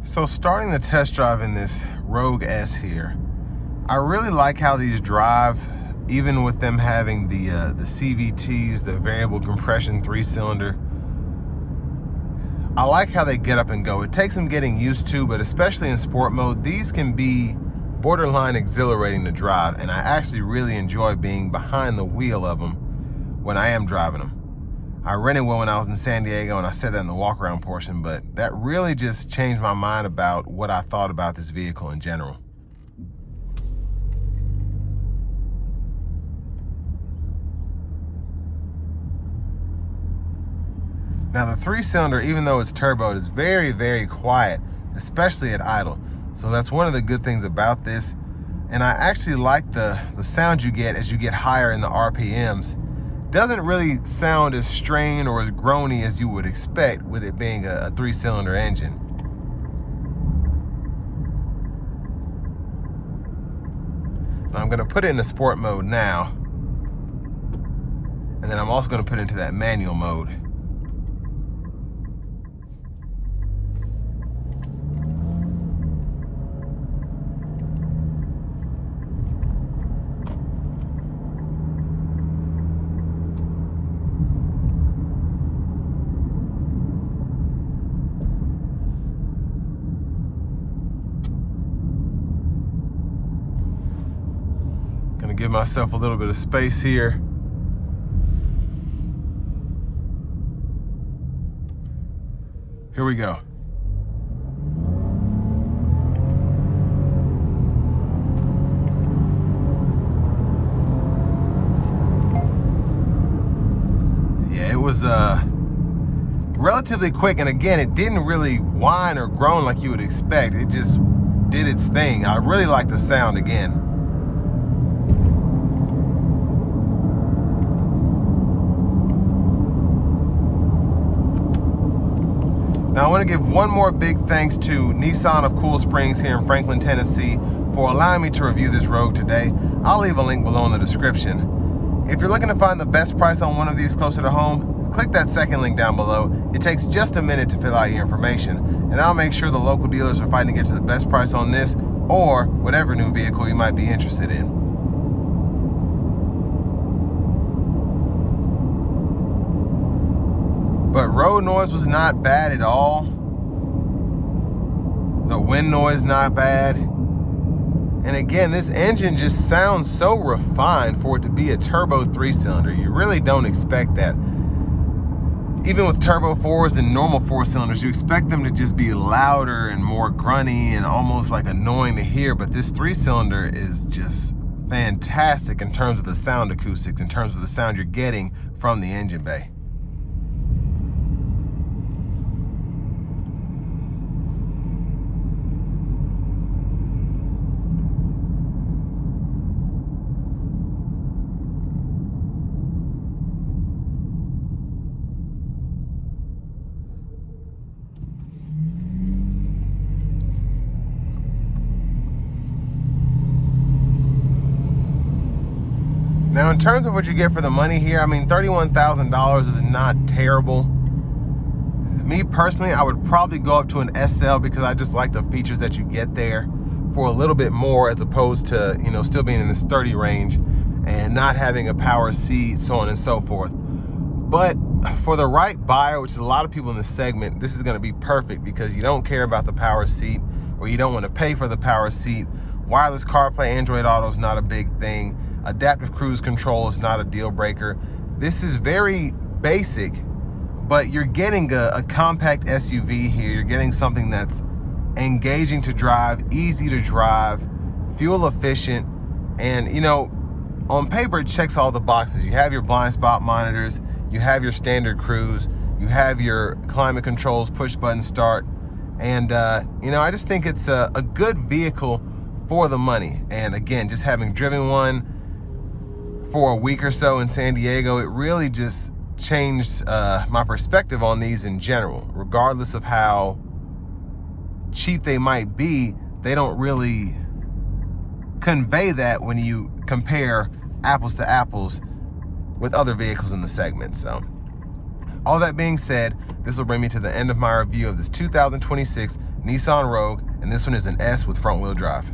So starting the test drive in this Rogue S here, I really like how these drive, even with them having the CVTs, the variable compression 3-cylinder. I like how they get up and go. It takes them getting used to, but especially in sport mode, these can be borderline exhilarating to drive, and I actually really enjoy being behind the wheel of them when I am driving them. I rented one when I was in San Diego, and I said that in the walk around portion, but that really just changed my mind about what I thought about this vehicle in general. Now the 3-cylinder, even though it's turboed, is very, very quiet, especially at idle. So that's one of the good things about this. And I actually like the sound you get as you get higher in the RPMs. Doesn't really sound as strained or as groany as you would expect with it being a 3-cylinder engine. Now I'm gonna put it in the sport mode now. And then I'm also gonna put it into that manual mode. Gonna give myself a little bit of space here. Here we go. Yeah, it was relatively quick, and again, it didn't really whine or groan like you would expect. It just did its thing. I really like the sound again. Now I want to give one more big thanks to Nissan of Cool Springs here in Franklin, Tennessee for allowing me to review this Rogue today. I'll leave a link below in the description. If you're looking to find the best price on one of these closer to home, click that second link down below. It takes just a minute to fill out your information, and I'll make sure the local dealers are fighting to get you the best price on this or whatever new vehicle you might be interested in. But road noise was not bad at all. The wind noise not bad. And again, this engine just sounds so refined for it to be a turbo 3-cylinder. You really don't expect that. Even with turbo 4s and normal 4-cylinders, you expect them to just be louder and more grunty and almost like annoying to hear. But this 3-cylinder is just fantastic in terms of the sound acoustics, in terms of the sound you're getting from the engine bay. Now, in terms of what you get for the money here, I mean, $31,000 is not terrible. Me personally, I would probably go up to an SL because I just like the features that you get there for a little bit more, as opposed to, you know, still being in this 30 range and not having a power seat, so on and so forth. But for the right buyer, which is a lot of people in this segment, this is going to be perfect because you don't care about the power seat, or you don't want to pay for the power seat. Wireless CarPlay, Android Auto is not a big thing. Adaptive cruise control is not a deal breaker. This is very basic, but you're getting a compact SUV here. You're getting something that's engaging to drive, easy to drive, fuel efficient, and, you know, on paper it checks all the boxes. You have your blind spot monitors, you have your standard cruise, you have your climate controls, push button start, and you know, I just think it's a good vehicle for the money. And again, just having driven one for a week or so in San Diego, it really just changed my perspective on these in general. Regardless of how cheap they might be, they don't really convey that when you compare apples to apples with other vehicles in the segment. So all that being said, this will bring me to the end of my review of this 2026 Nissan Rogue, and this one is an S with front wheel drive.